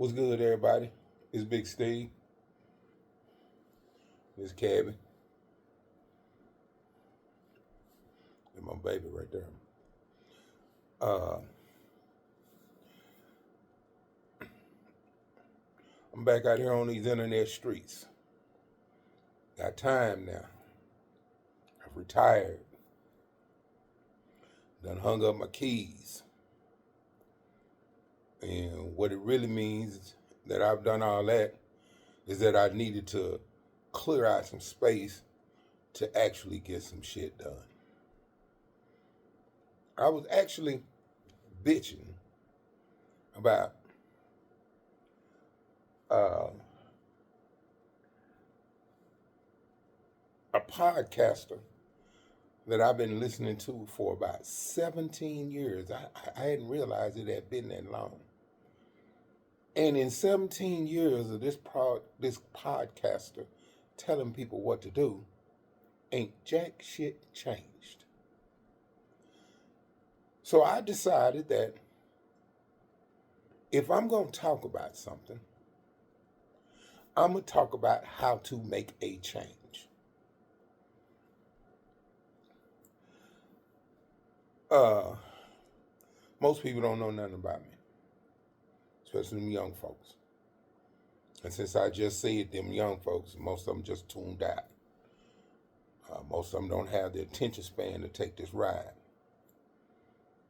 What's good, everybody? It's Big Steve. This Cabin. And my baby right there. Uh, I'm back out here on these internet streets. Got time now. I've retired. Done hung up my keys. And what it really means that I've done all that is that I needed to clear out some space to actually get some shit done. I was actually bitching about a podcaster that I've been listening to for about 17 years. I hadn't realized it had been that long. And in 17 years of this podcaster telling people what to do, ain't jack shit changed. So I decided that if I'm going to talk about something, I'm going to talk about how to make a change. Most people don't know nothing about me, especially them young folks. And since I just said them young folks, most of them just tuned out. Most of them don't have the attention span to take this ride.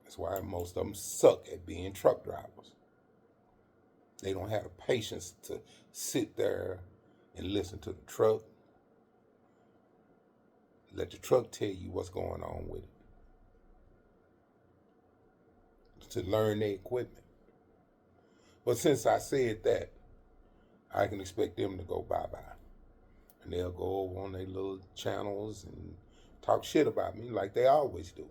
That's why most of them suck at being truck drivers. They don't have the patience to sit there and listen to the truck. Let the truck tell you what's going on with it. To learn their equipment. But since I said that, I can expect them to go bye-bye. And they'll go over on their little channels and talk shit about me like they always do.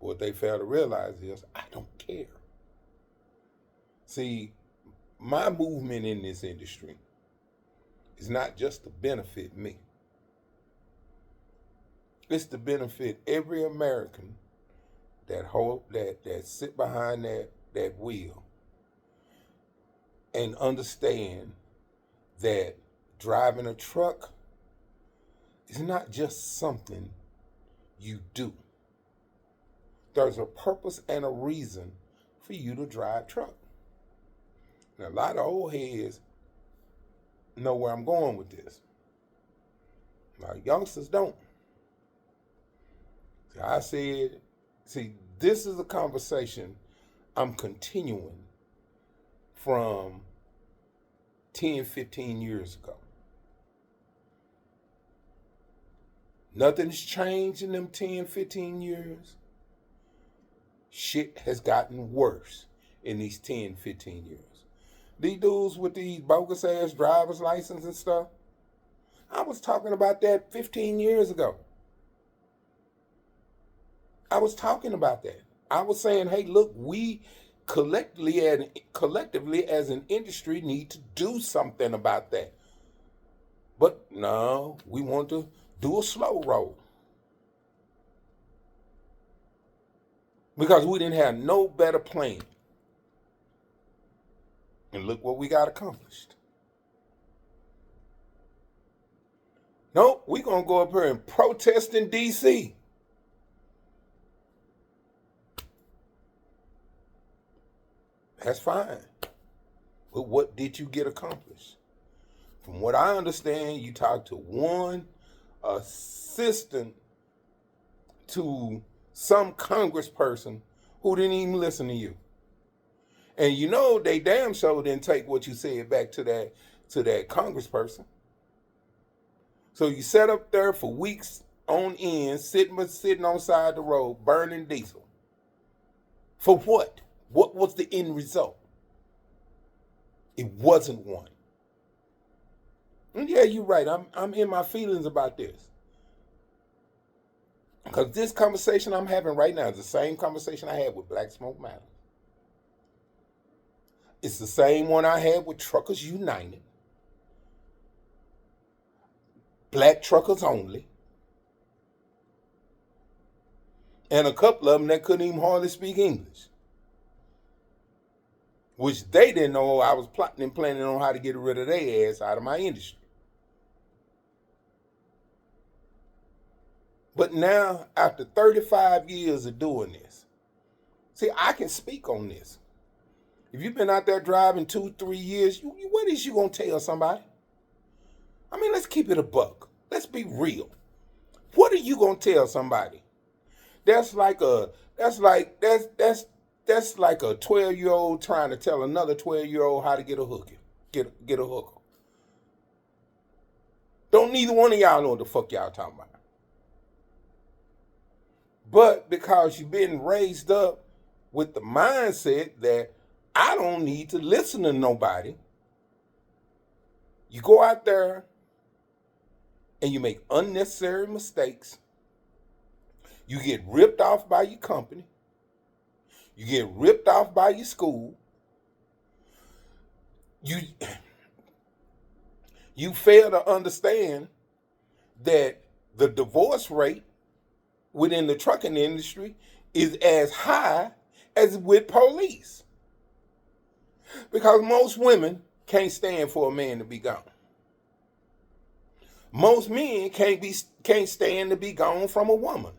But what they fail to realize is I don't care. See, my movement in this industry is not just to benefit me. It's to benefit every American that sit behind that wheel and understand that driving a truck is not just something you do. There's a purpose and a reason for you to drive truck. Now, a lot of old heads know where I'm going with this. Now, youngsters don't. This is a conversation I'm continuing from 10, 15 years ago. Nothing's changed in them 10, 15 years. Shit has gotten worse in these 10, 15 years. These dudes with these bogus ass driver's license and stuff, I was talking about that 15 years ago. I was talking about that. I was saying, hey, look, we collectively as an industry need to do something about that. But no, we want to do a slow roll. Because we didn't have no better plan. And look what we got accomplished. Nope, we're going to go up here and protest in D.C. That's fine. But what did you get accomplished? From what I understand, you talked to one assistant to some congressperson who didn't even listen to you. And you know they damn sure didn't take what you said back to that congressperson. So you sat up there for weeks on end, sitting on side the road, burning diesel. For what? What was the end result? It wasn't one. And yeah, you're right. I'm in my feelings about this. Because this conversation I'm having right now is the same conversation I had with Black Smoke Matters. It's the same one I had with Truckers United. Black truckers only. And a couple of them that couldn't even hardly speak English. which they didn't know I was plotting and planning on how to get rid of their ass out of my industry. But now, after 35 years of doing this, see, I can speak on this. If you've been out there driving 2-3 years, what is you gonna tell somebody? I mean, let's keep it a buck. Let's be real. What are you gonna tell somebody? That's like a 12-year-old trying to tell another 12-year-old how to get a hooker. Get a hooker. Don't neither one of y'all know what the fuck y'all talking about. But because you've been raised up with the mindset that I don't need to listen to nobody, you go out there and you make unnecessary mistakes. You get ripped off by your company. You get ripped off by your school. You fail to understand that the divorce rate within the trucking industry is as high as with police. Because most women can't stand for a man to be gone. Most men can't stand to be gone from a woman.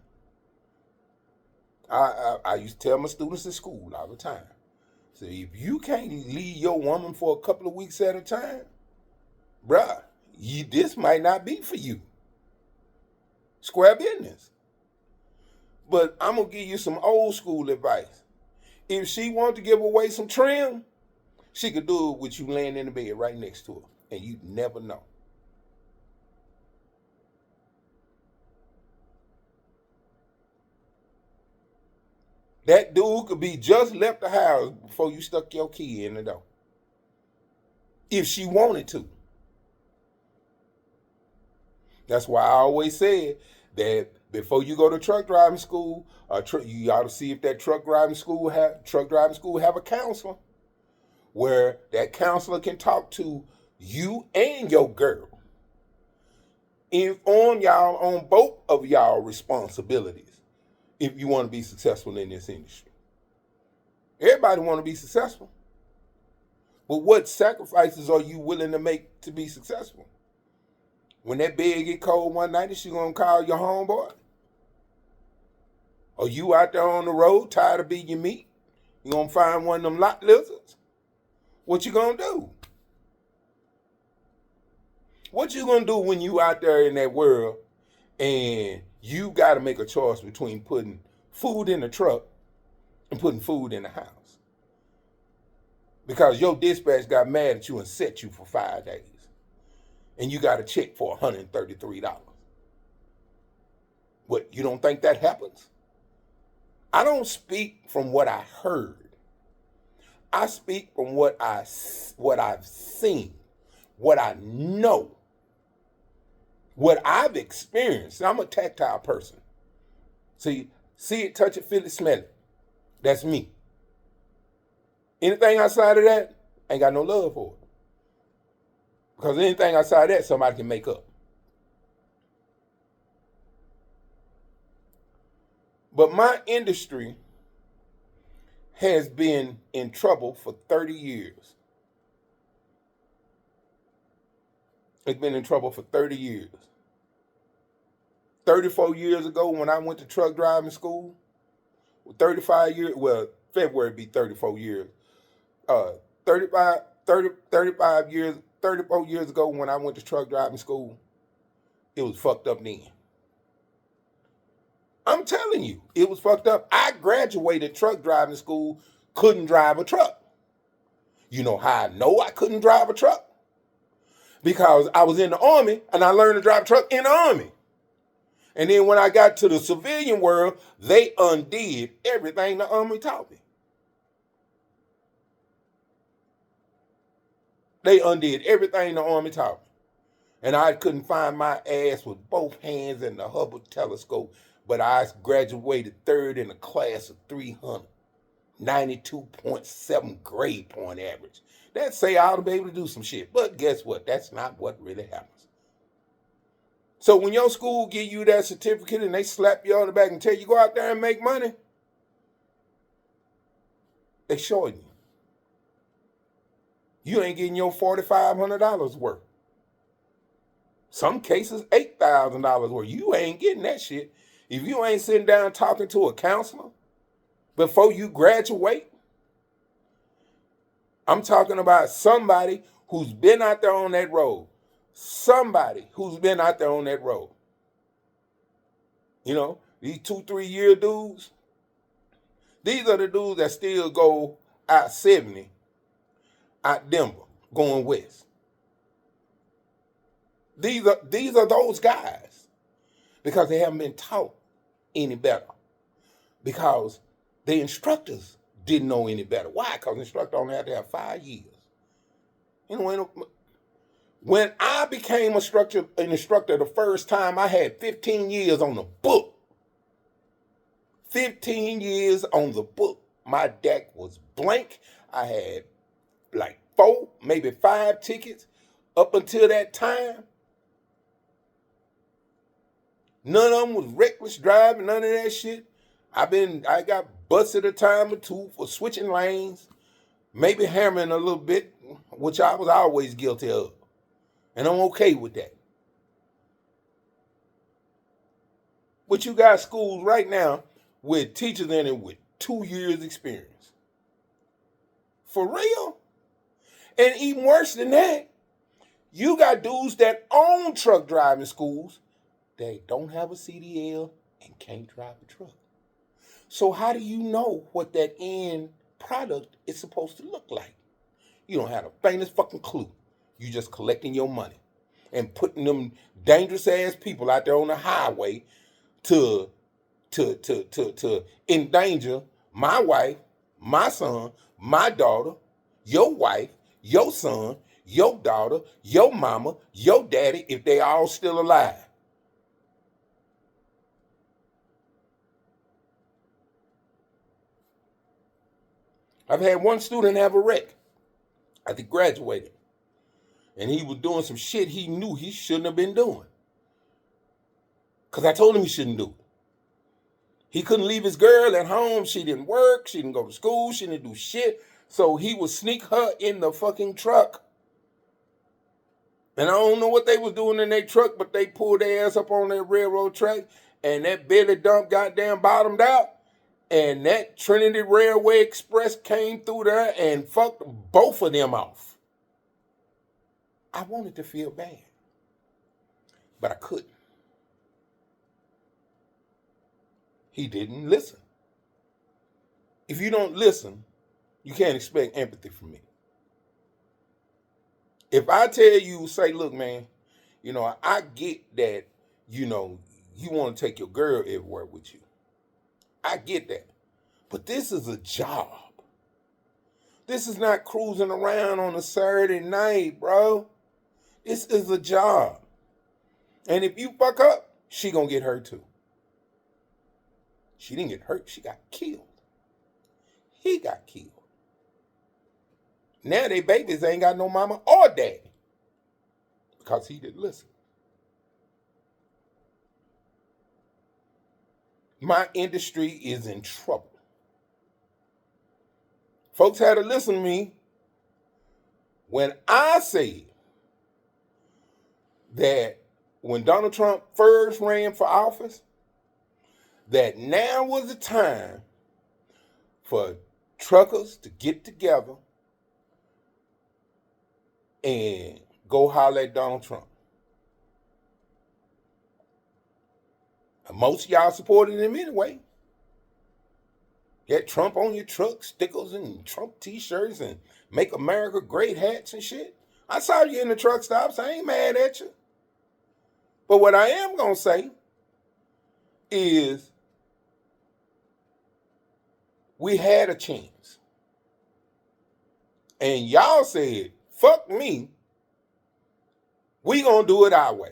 I used to tell my students in school all the time. So if you can't leave your woman for a couple of weeks at a time, bruh, this might not be for you. Square business. But I'm going to give you some old school advice. If she wants to give away some trim, she could do it with you laying in the bed right next to her. And you'd never know. That dude could be just left the house before you stuck your key in the door. If she wanted to. That's why I always said that before you go to truck driving school, you ought to see if that truck driving school have a counselor, where that counselor can talk to you and your girl, on both of y'all responsibilities, if you want to be successful in this industry. Everybody want to be successful, but what sacrifices are you willing to make to be successful? When that bed get cold one night, is she gonna call your homeboy? Are you out there on the road tired of being your meat? You gonna find one of them lot lizards? What you gonna do? What you gonna do when you out there in that world and you gotta make a choice between putting food in the truck and putting food in the house? Because your dispatch got mad at you and set you for 5 days. And you got a check for $133. What, you don't think that happens? I don't speak from what I heard. I speak from what I've seen, what I know, what I've experienced. I'm a tactile person. See it, touch it, feel it, smell it. That's me. Anything outside of that, I ain't got no love for it. Because anything outside that, somebody can make up. But my industry has been in trouble for 30 years. It's been in trouble for 30 years. 34 years ago when I went to truck driving school, 35 years, well, February be 34 years. 34 years ago when I went to truck driving school, it was fucked up then. I'm telling you, it was fucked up. I graduated truck driving school, couldn't drive a truck. You know how I know I couldn't drive a truck? Because I was in the Army and I learned to drive a truck in the Army. And then when I got to the civilian world, they undid everything the Army taught me. They undid everything the Army taught me. And I couldn't find my ass with both hands in the Hubble telescope. But I graduated third in a class of 300. 92.7 grade point average. That say I ought to be able to do some shit. But guess what? That's not what really happens. So when your school give you that certificate and they slap you on the back and tell you go out there and make money, they showing you. You ain't getting your $4,500 worth. Some cases, $8,000 worth. You ain't getting that shit. If you ain't sitting down talking to a counselor before you graduate, I'm talking about somebody who's been out there on that road. Somebody who's been out there on that road. You know, these 2-3 year dudes, these are the dudes that still go out 70 out Denver going west. These are those guys because they haven't been taught any better. Because the instructors didn't know any better. Why? Because the instructor only had to have 5 years. You know, when I became an instructor the first time, I had 15 years on the book. 15 years on the book. My deck was blank. I had like 4, maybe 5 tickets up until that time. None of them was reckless driving, none of that shit. I got busted a time or 2 for switching lanes, maybe hammering a little bit, which I was always guilty of. And I'm okay with that. But you got schools right now with teachers in it with 2 years experience. For real? And even worse than that, you got dudes that own truck driving schools. They don't have a CDL and can't drive a truck. So how do you know what that end product is supposed to look like? You don't have the faintest fucking clue. You just collecting your money and putting them dangerous ass people out there on the highway to endanger my wife, my son, my daughter, your wife, your son, your daughter, your mama, your daddy, if they all still alive. I've had one student have a wreck after he graduated. And he was doing some shit he knew he shouldn't have been doing. Because I told him he shouldn't do it. He couldn't leave his girl at home. She didn't work. She didn't go to school. She didn't do shit. So he would sneak her in the fucking truck. And I don't know what they was doing in their truck, but they pulled their ass up on that railroad track. And that belly dump goddamn bottomed out. And that Trinity Railway Express came through there and fucked both of them off. I wanted to feel bad, but I couldn't. He didn't listen. If you don't listen, you can't expect empathy from me. If I tell you, say, look, man, you know, I get that, you know, you want to take your girl everywhere with you. I get that. But this is a job. This is not cruising around on a Saturday night, bro. This is a job. And if you fuck up, she gonna get hurt too. She didn't get hurt, she got killed. He got killed. Now they babies ain't got no mama or daddy because he didn't listen. My industry is in trouble. Folks had to listen to me when I said that when Donald Trump first ran for office, that now was the time for truckers to get together and go holler at Donald Trump. And most of y'all supported him anyway. Get Trump on your truck, stickers and Trump t-shirts and Make America Great hats and shit. I saw you in the truck stops. I ain't mad at you. But what I am going to say is we had a chance. And y'all said, fuck me. We going to do it our way.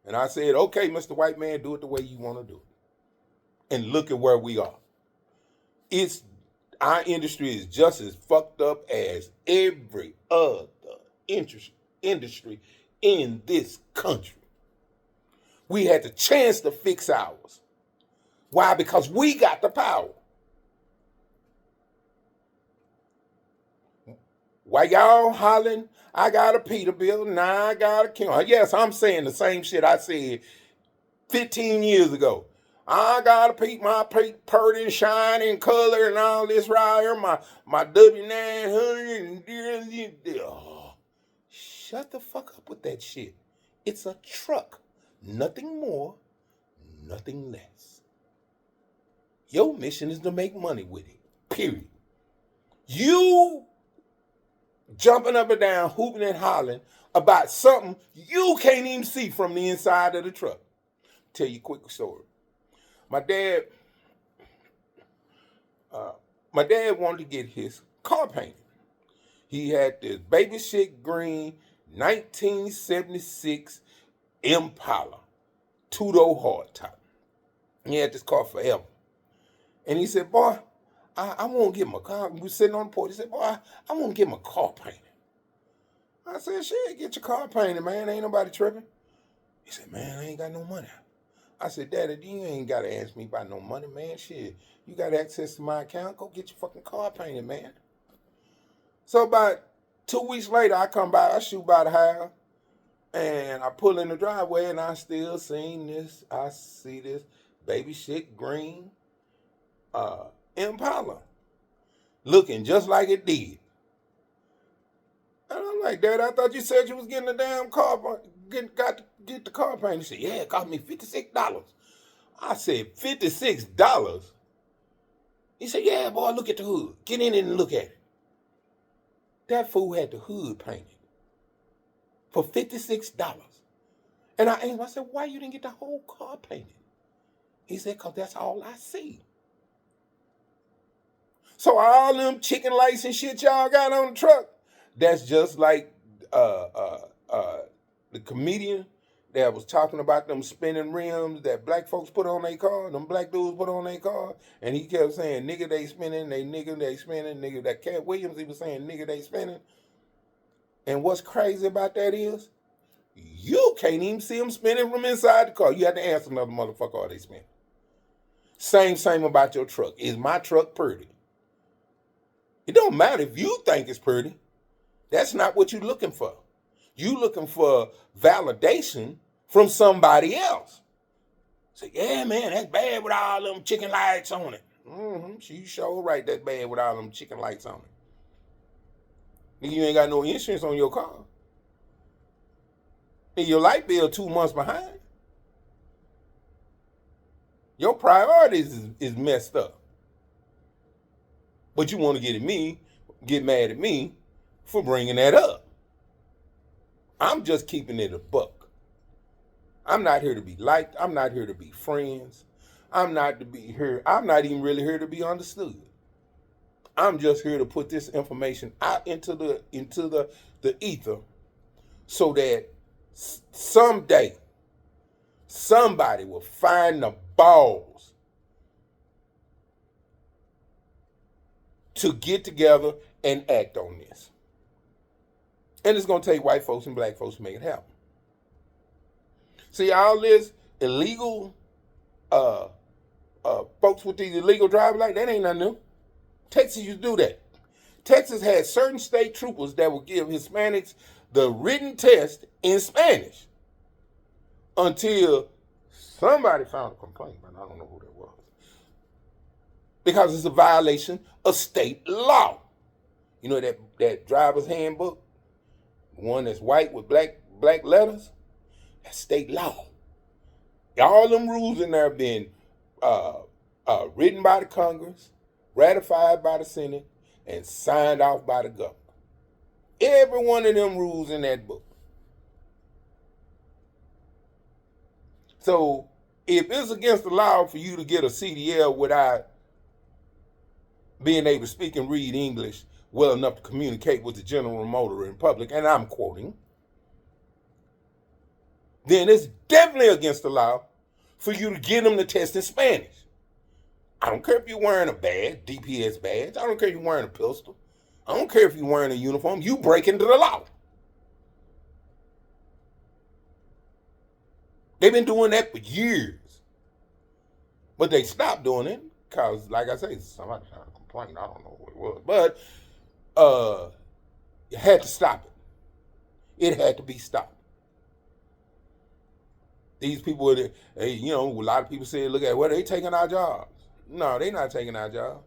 And I said, okay, Mr. White Man, do it the way you want to do it. And look at where we are. Our industry is just as fucked up as every other industry in this country. We had the chance to fix ours. Why? Because we got the power. While y'all hollering, I got a Peterbilt, now I got a King. Yes, I'm saying the same shit I said 15 years ago. I gotta peep my purty and shiny and color and all this right here. My W900. Oh, shut the fuck up with that shit. It's a truck. Nothing more, nothing less. Your mission is to make money with it. Period. You jumping up and down, hooping and hollering about something you can't even see from the inside of the truck. Tell you a quick story. My dad wanted to get his car painted. He had this baby shit green 1976 Impala, two-door hardtop. He had this car forever. And he said, boy, I want to get my car. We were sitting on the porch. He said, boy, I want to get my car painted. I said, shit, get your car painted, man. Ain't nobody tripping. He said, man, I ain't got no money. I said, Daddy, you ain't got to ask me about no money, man. Shit, you got access to my account. Go get your fucking car painted, man. So about 2 weeks later, I come by, I shoot by the house, and I pull in the driveway, and I still seen this. I see this baby shit green Impala looking just like it did. And I'm like, Dad, I thought you said you was getting a damn car, get the car painted. He said, yeah, it cost me $56. I said, $56? He said, yeah, boy, look at the hood. Get in and look at it. That fool had the hood painted for $56. And I asked him, I said, why you didn't get the whole car painted? He said, because that's all I see. So all them chicken lights and shit y'all got on the truck, that's just like the comedian that was talking about them spinning rims that black folks put on their car, them black dudes put on their car, and he kept saying, nigga, they spinning, they spinning, nigga, that Cat Williams, he was saying, nigga, they spinning. And what's crazy about that is, you can't even see them spinning from inside the car. You have to ask another motherfucker, are they spinning? Same about your truck. Is my truck pretty? It don't matter if you think it's pretty. That's not what you're looking for. You looking for validation from somebody else. Say, yeah, man, that's bad with all them chicken lights on it. You sure right, that's bad with all them chicken lights on it. You ain't got no insurance on your car. And your light bill 2 months behind. Your priorities is messed up. But you want to get mad at me for bringing that up. I'm just keeping it a buck. I'm not here to be liked. I'm not here to be friends. I'm not even really here to be understood. I'm just here to put this information out into the ether so that someday somebody will find the balls to get together and act on this. And it's going to take white folks and black folks to make it happen. See, all this illegal folks with these illegal driver's license, that ain't nothing new. Texas used to do that. Texas had certain state troopers that would give Hispanics the written test in Spanish until somebody found a complaint, but I don't know who that was. Because it's a violation of state law. You know that driver's handbook? One that's white with black letters? That's state law. All them rules in there have been written by the Congress, ratified by the Senate, and signed off by the governor. Every one of them rules in that book. So if it's against the law for you to get a CDL without being able to speak and read English well enough to communicate with the general motor in public, and I'm quoting, then it's definitely against the law for you to get them to test in Spanish. I don't care if you're wearing a badge, DPS badge. I don't care if you're wearing a pistol. I don't care if you're wearing a uniform. You break into the law. They've been doing that for years. But they stopped doing it because, like I say, somebody tried to complain. I don't know what it was. But You had to stop it. It had to be stopped. These people, a lot of people say, look at, well, they taking our jobs. No, they not taking our jobs.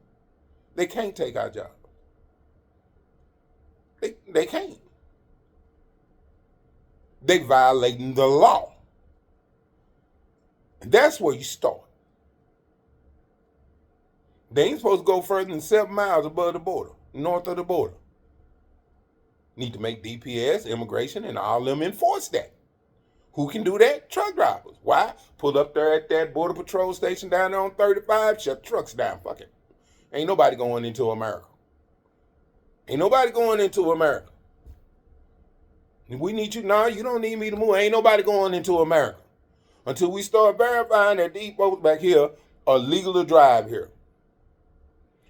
They can't take our jobs. They can't. They violating the law. And that's where you start. They ain't supposed to go further than 7 miles above the border, north of the border. Need to make DPS, immigration, and all them enforce that. Who can do that? Truck drivers. Why? Pull up there at that border patrol station down there on 35, shut trucks down. Fuck it. Ain't nobody going into America. Ain't nobody going into America. We need you. No, you don't need me to move. Ain't nobody going into America until we start verifying that these folks back here are legal to drive here.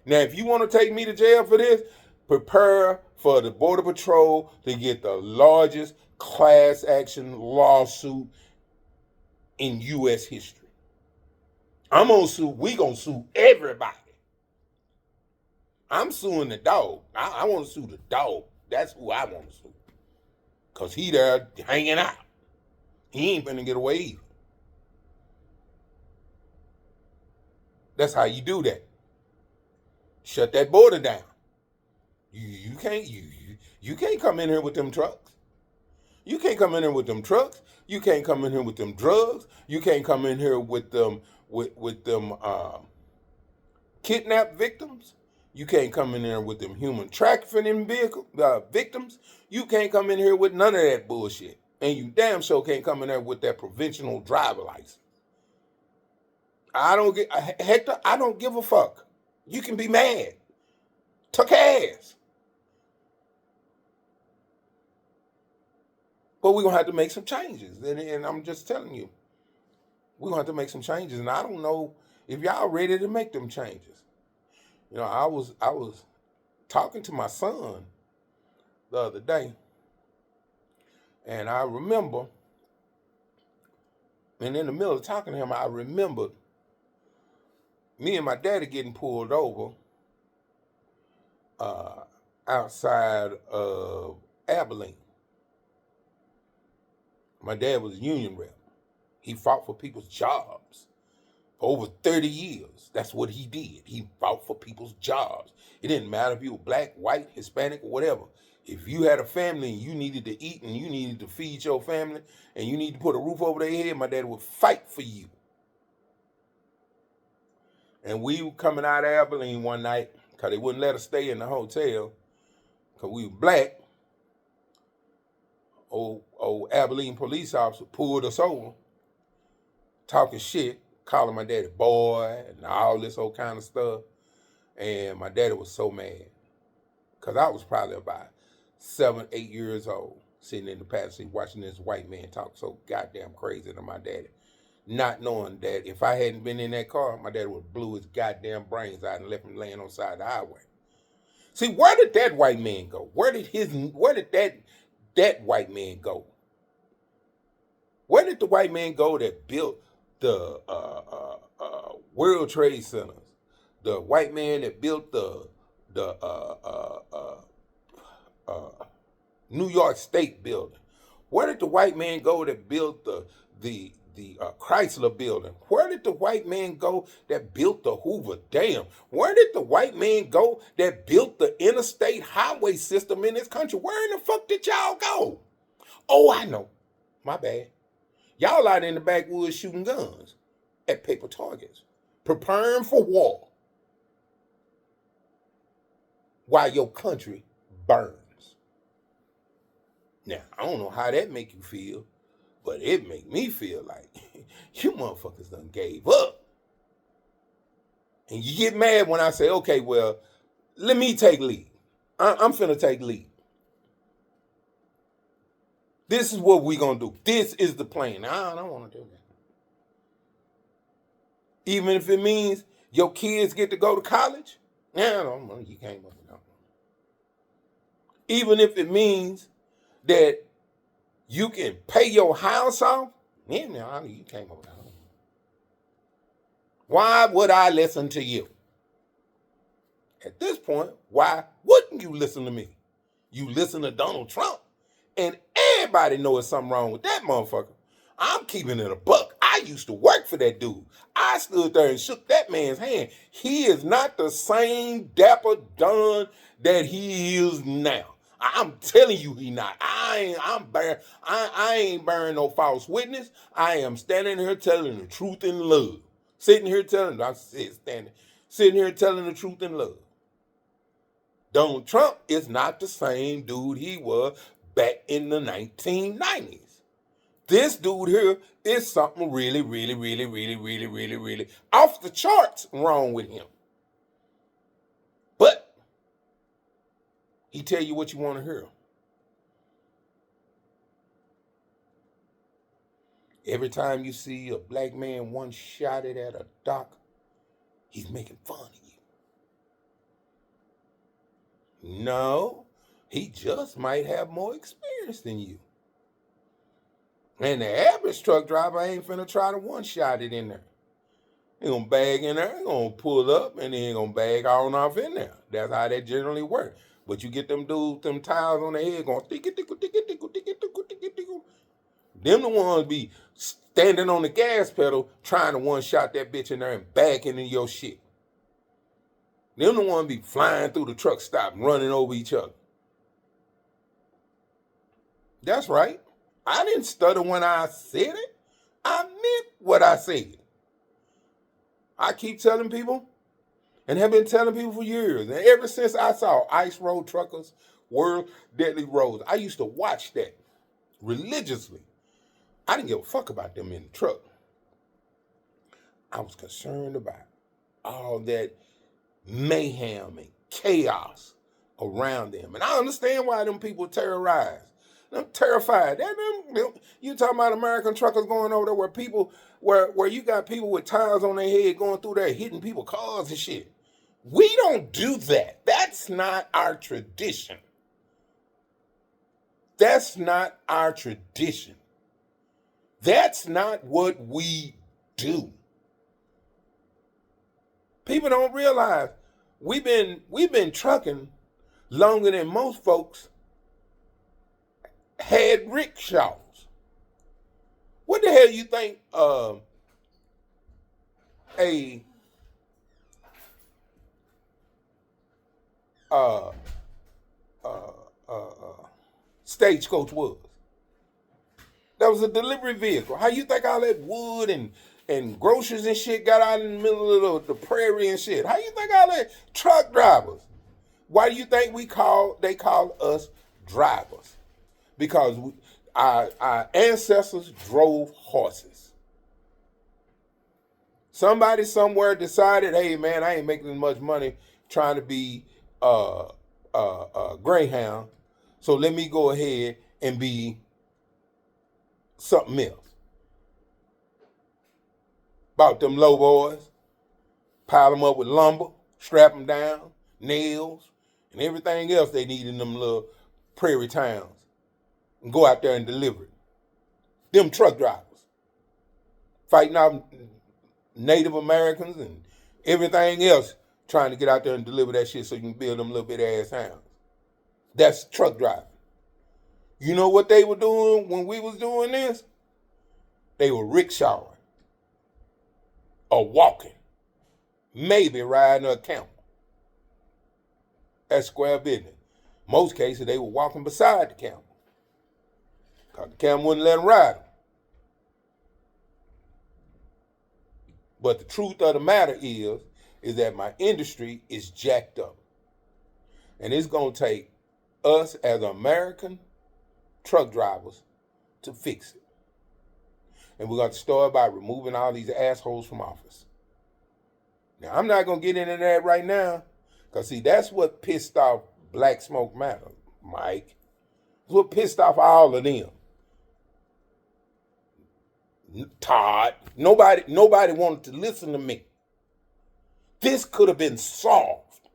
Now, if you want to take me to jail for this, prepare for the Border Patrol to get the largest class action lawsuit in U.S. history. We gonna sue everybody. I'm suing the dog. I want to sue the dog. That's who I want to sue. Because he there hanging out. He ain't finna get away either. That's how you do that. Shut that border down. You can't come in here with them trucks. You can't come in here with them trucks. You can't come in here with them drugs. You can't come in here with them kidnapped victims. You can't come in here with them human trafficking victims. You can't come in here with none of that bullshit. And you damn sure can't come in there with that provisional driver license. Hector, I don't give a fuck. You can be mad. Took ass. But we're going to have to make some changes. And I'm just telling you, we're going to have to make some changes. And I don't know if y'all ready to make them changes. I was talking to my son the other day. And I remember, and in the middle of talking to him, I remembered me and my daddy getting pulled over outside of Abilene. My dad was a union rep. He fought for people's jobs for over 30 years. That's what he did. He fought for people's jobs. It didn't matter if you were black, white, Hispanic, or whatever. If you had a family and you needed to eat and you needed to feed your family and you need to put a roof over their head, my dad would fight for you. And we were coming out of Abilene one night because they wouldn't let us stay in the hotel because we were black. Old Abilene police officer pulled us over, talking shit, calling my daddy boy and all this old kind of stuff. And my daddy was so mad because I was probably about 7, 8 years old, sitting in the passenger seat watching this white man talk so goddamn crazy to my daddy, not knowing that if I hadn't been in that car, my daddy would have blew his goddamn brains out and left him laying on the side of the highway. See, where did that white man go? Where did that white man go? Where did the white man go that built the World Trade Centers? The white man that built the New York State building? Where did the white man go that built the Chrysler building? Where did the white man go that built the Hoover Dam? Where did the white man go that built the interstate highway system in this country? Where in the fuck did y'all go? Oh, I know. My bad. Y'all out in the backwoods shooting guns at paper targets, preparing for war while your country burns. Now, I don't know how that make you feel, but it make me feel like you motherfuckers done gave up. And you get mad when I say, okay, well, let me take lead. I'm finna take lead. This is what we gonna do. This is the plan. I don't want to do that. Even if it means your kids get to go to college, no, you can't. No. Even if it means that you can pay your house off, no, you can't. Why would I listen to you? At this point, why wouldn't you listen to me? You listen to Donald Trump, and everybody knows something wrong with that motherfucker. I'm keeping it a buck. I used to work for that dude. I stood there and shook that man's hand. He is not the same dapper Don that he is now. I'm telling you, he not. I ain't bearing no false witness. I am standing here telling the truth in love. Sitting here telling the truth in love. Donald Trump is not the same dude he was back in the 1990s. This dude here is something really, really, really, really, really, really, really off the charts wrong with him. But he tell you what you want to hear. Every time you see a black man one-shotted at a dock, he's making fun of you. No, he just might have more experience than you. And the average truck driver ain't finna try to one-shot it in there. He gonna bag in there, he gonna pull up, and then he gonna bag on off in there. That's how that generally works. But you get them dudes, them tires on their head going tickle, tickle, tickle, tickle, tickle, tickle, tickle, tickle. Them the ones be standing on the gas pedal trying to one-shot that bitch in there and backing into your shit. Them the ones be flying through the truck stop and running over each other. That's right. I didn't stutter when I said it. I meant what I said. I keep telling people, and have been telling people for years, and ever since I saw Ice Road Truckers, World Deadly Roads, I used to watch that religiously. I didn't give a fuck about them in the truck. I was concerned about all that mayhem and chaos around them. And I understand why them people terrorized. I'm terrified. You talking about American truckers going over there where you got people with tires on their head going through there hitting people cars and shit. We don't do that. That's not our tradition. That's not our tradition. That's not what we do. People don't realize we've been trucking longer than most folks had rickshaws. What the hell you think a stagecoach was? That was a delivery vehicle. How you think all that wood and groceries and shit got out in the middle of the prairie and shit? How you think all that truck drivers? Why do you think they call us drivers? Because our ancestors drove horses. Somebody somewhere decided, hey man, I ain't making as much money trying to be a greyhound, so let me go ahead and be something else. Bought them low boys, pile them up with lumber, strap them down, nails, and everything else they need in them little prairie towns, and go out there and deliver it. Them truck drivers fighting out Native Americans and everything else trying to get out there and deliver that shit so you can build them little bit ass towns. That's truck driving. You know what they were doing when we was doing this? They were rickshawing or walking, maybe riding a camel. That's square business. Most cases, they were walking beside the camel because the camel wouldn't let them ride them. But the truth of the matter is that my industry is jacked up. And it's going to take us as American truck drivers to fix it. And we're going to start by removing all these assholes from office. Now, I'm not going to get into that right now, because, see, that's what pissed off Black Smoke Matter, Mike. That's what pissed off all of them. Todd, nobody wanted to listen to me. This could have been solved.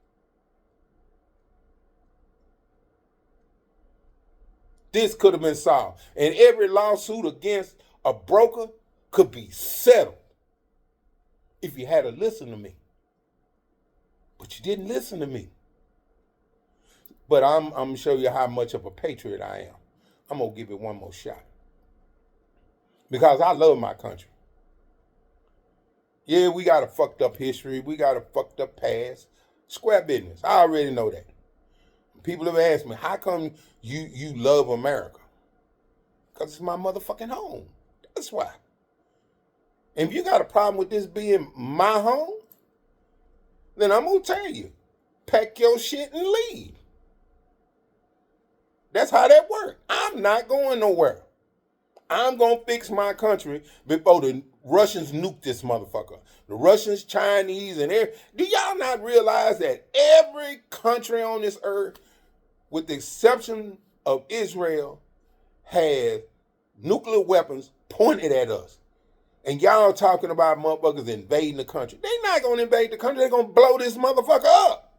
This could have been solved. And every lawsuit against a broker could be settled if you had to listen to me. But you didn't listen to me. But I'm gonna show you how much of a patriot I am. I'm gonna give it one more shot because I love my country. Yeah, we got a fucked up history. We got a fucked up past. Square business. I already know that. People have asked me, how come you love America? Because it's my motherfucking home. That's why. And if you got a problem with this being my home, then I'm going to tell you, pack your shit and leave. That's how that works. I'm not going nowhere. I'm going to fix my country before the Russians nuke this motherfucker. The Russians, Chinese, and every... Do y'all not realize that every country on this earth, with the exception of Israel, has nuclear weapons pointed at us? And y'all talking about motherfuckers invading the country. They not going to invade the country. They're going to blow this motherfucker up.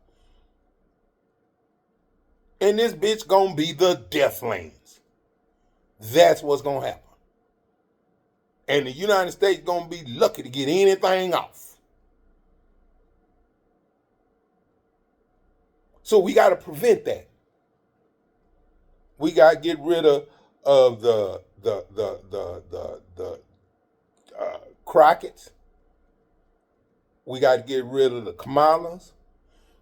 And this bitch going to be the Deathlands. That's what's going to happen. And the United States going to be lucky to get anything off. So we got to prevent that. We got to get rid of the Crockett's. We got to get rid of the Kamalas.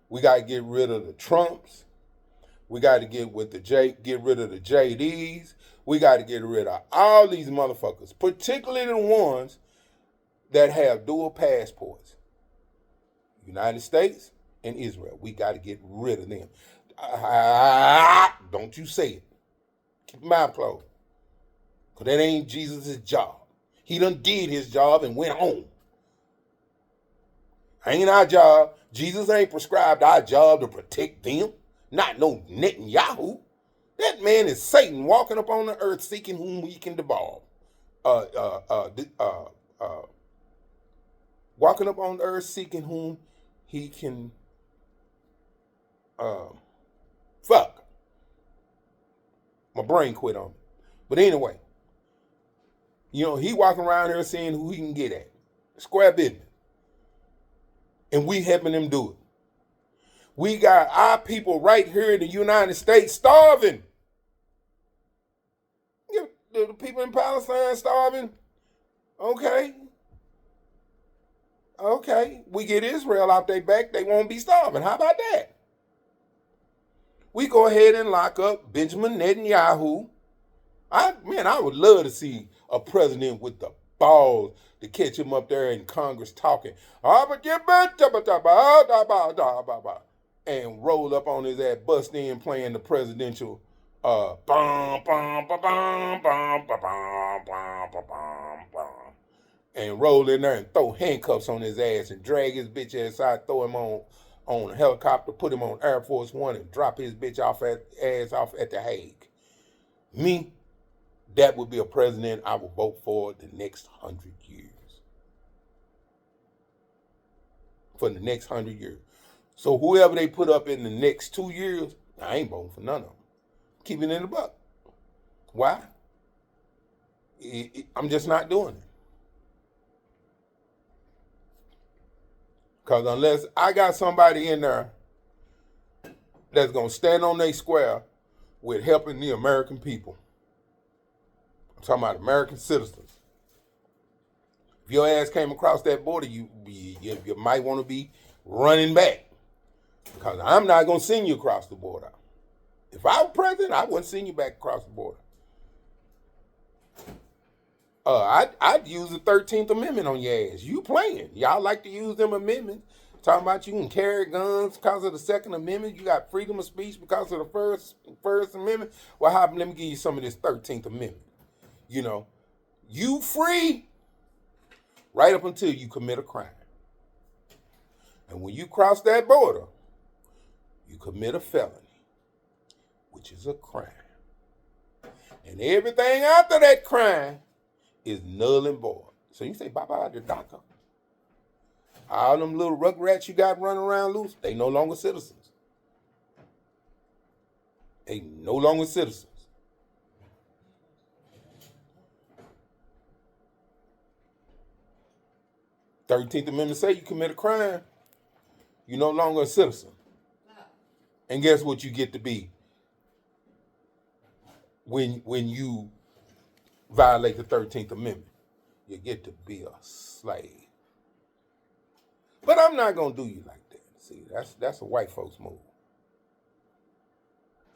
We got to get rid of the Trumps. We got to get rid of the JDs. We got to get rid of all these motherfuckers, particularly the ones that have dual passports. United States and Israel. We got to get rid of them. Don't you say it. Keep your mouth closed. Because that ain't Jesus' job. He done did his job and went home. Ain't our job. Jesus ain't prescribed our job to protect them. Not no Netanyahu. That man is Satan walking up on the earth seeking whom he can devour. Walking up on the earth seeking whom he can fuck. My brain quit on me. But anyway, he walking around here seeing who he can get at. Square business. And we helping him do it. We got our people right here in the United States starving. The people in Palestine starving. Okay. We get Israel off their back, they won't be starving. How about that? We go ahead and lock up Benjamin Netanyahu. I would love to see a president with the balls to catch him up there in Congress talking. And roll up on his ass, bust in playing the presidential and roll in there and throw handcuffs on his ass and drag his bitch ass out, throw him on a helicopter, put him on Air Force One and drop his bitch ass off at The Hague. Me, that would be a president I would vote for the next 100 years. For the next 100 years. So whoever they put up in the next 2 years, I ain't voting for none of them. Keep it in the buck. Why? I'm just not doing it. Because unless I got somebody in there that's going to stand on their square with helping the American people. I'm talking about American citizens. If your ass came across that border, you might want to be running back. Because I'm not going to send you across the border. If I were president, I wouldn't send you back across the border. I'd use the 13th Amendment on your ass. You playing. Y'all like to use them amendments. Talking about you can carry guns because of the Second Amendment. You got freedom of speech because of the First Amendment. Well, let me give you some of this 13th Amendment. You free right up until you commit a crime. And when you cross that border, you commit a felony, which is a crime. And everything after that crime is null and void. So you say, bye-bye, the doctor. All them little rugrats you got running around loose, they no longer citizens. They no longer citizens. th Amendment say you commit a crime, you're no longer a citizen. And guess what you get to be when you violate the 13th Amendment? You get to be a slave. But I'm not gonna do you like that. See, that's a white folks move.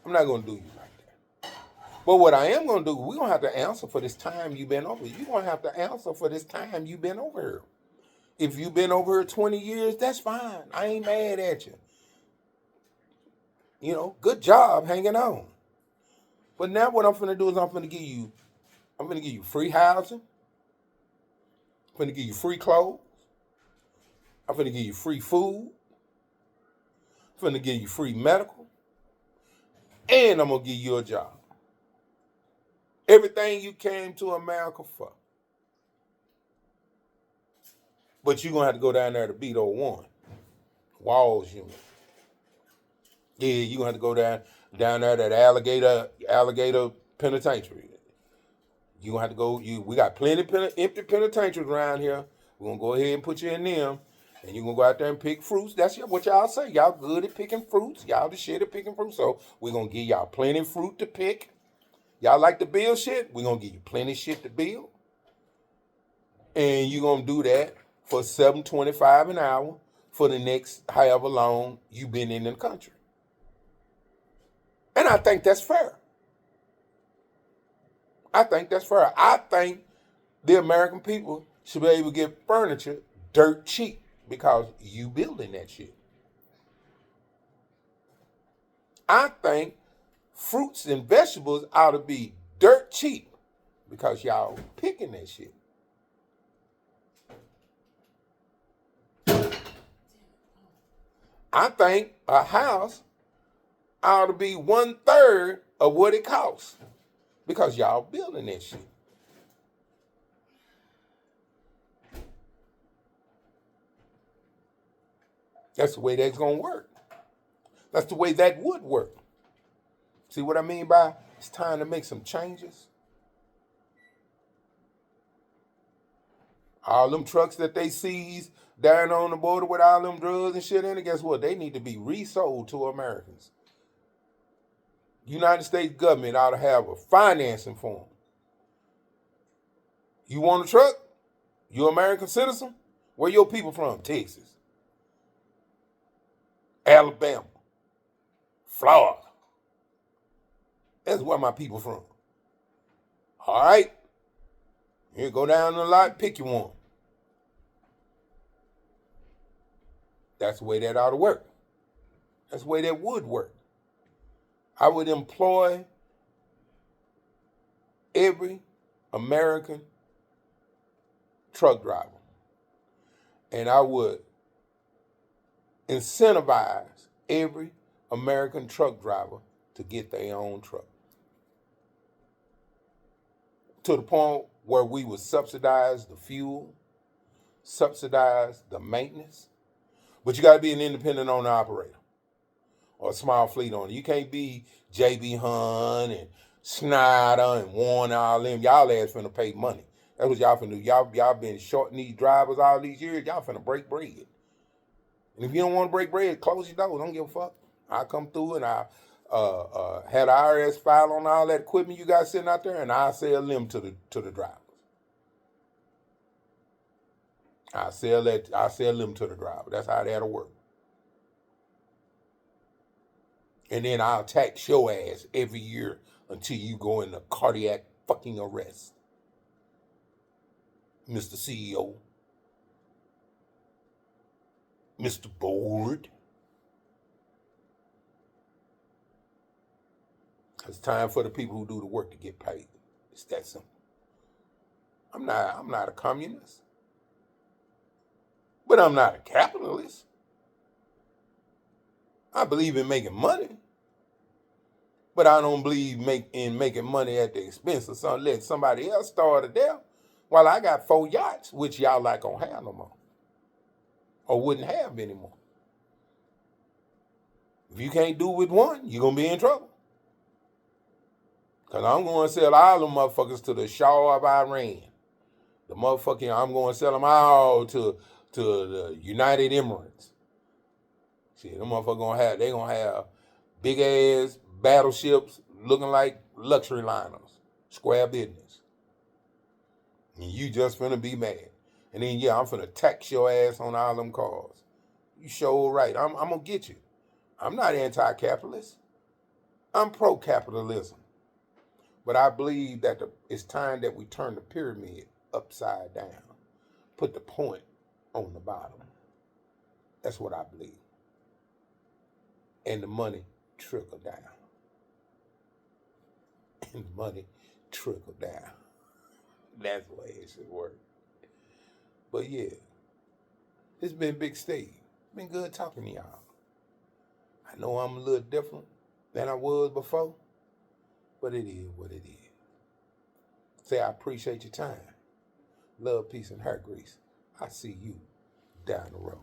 I'm not gonna do you like that. But what I am gonna do, we're gonna have to answer for this time you've been over here. You're gonna have to answer for this time you've been over here. If you've been over here 20 years, that's fine. I ain't mad at you. You know, good job hanging on. But now what I'm finna do is I'm finna give you free housing. I'm finna give you free clothes. I'm finna give you free food. I'm finna give you free medical. And I'm gonna give you a job. Everything you came to America for. But you're gonna have to go down there to beat 01. Walls unit. Yeah, you're gonna have to go down there to the alligator penitentiary. You're gonna have to go, we got plenty of empty penitentiaries around here. We're gonna go ahead and put you in them. And you're gonna go out there and pick fruits. That's what y'all say. Y'all good at picking fruits. Y'all the shit at picking fruits. So we're gonna give y'all plenty of fruit to pick. Y'all like to build shit? We're gonna give you plenty of shit to build. And you're gonna do that for $7.25 an hour for the next however long you've been in the country. And I think that's fair. I think that's fair. I think the American people should be able to get furniture dirt cheap because you building that shit. I think fruits and vegetables ought to be dirt cheap because y'all picking that shit. I think a house ought to be 1/3 of what it costs because y'all building that shit. That's the way that's gonna work. That's the way that would work. See what I mean by it's time to make some changes? All them trucks that they seize down on the border with all them drugs and shit in it, guess what? They need to be resold to Americans. United States government ought to have a financing for them. You want a truck? You American citizen? Where your people from? Texas, Alabama, Florida. That's where my people from. All right. You go down the lot, pick you one. That's the way that ought to work. That's the way that would work. I would employ every American truck driver. And I would incentivize every American truck driver to get their own truck. To the point where we would subsidize the fuel, subsidize the maintenance. But you got to be an independent owner operator or a small fleet owner. You can't be J.B. Hunt and Snyder and Warner, all them. Y'all ass finna pay money. That's what y'all finna do. Y'all been shorting these drivers all these years. Y'all finna break bread. And if you don't want to break bread, close your door. Don't give a fuck. I'll come through and I'll had an IRS file on all that equipment you got sitting out there, and I'll sell them to the drivers. I'll sell them to the driver. That's how that'll work. And then I'll tax your ass every year until you go into cardiac fucking arrest, Mr. CEO, Mr. Board. It's time for the people who do the work to get paid. It's that simple. I'm not a communist, but I'm not a capitalist. I believe in making money, but I don't believe in making money at the expense of something. Let somebody else start it there while I got 4 yachts, which y'all not gonna have no more or wouldn't have anymore. If you can't do with one, you're gonna be in trouble. Because I'm going to sell all them motherfuckers to the Shah of Iran. I'm going to sell them all to the United Emirates. See, them motherfuckers going to have Big ass battleships looking like luxury liners. Square business. And you just finna be mad. And then, yeah, I'm finna tax your ass on all them cars. You sure right. I'm gonna get you. I'm not anti-capitalist. I'm pro-capitalism. But I believe that it's time that we turn the pyramid upside down. Put the point on the bottom. That's what I believe. And the money trickle down. And the money trickle down. That's the way it should work. But yeah, it's been Big Steve. Been good talking to y'all. I know I'm a little different than I was before, but it is what it is. Say I appreciate your time. Love, peace, and hair grease. I see you down the road.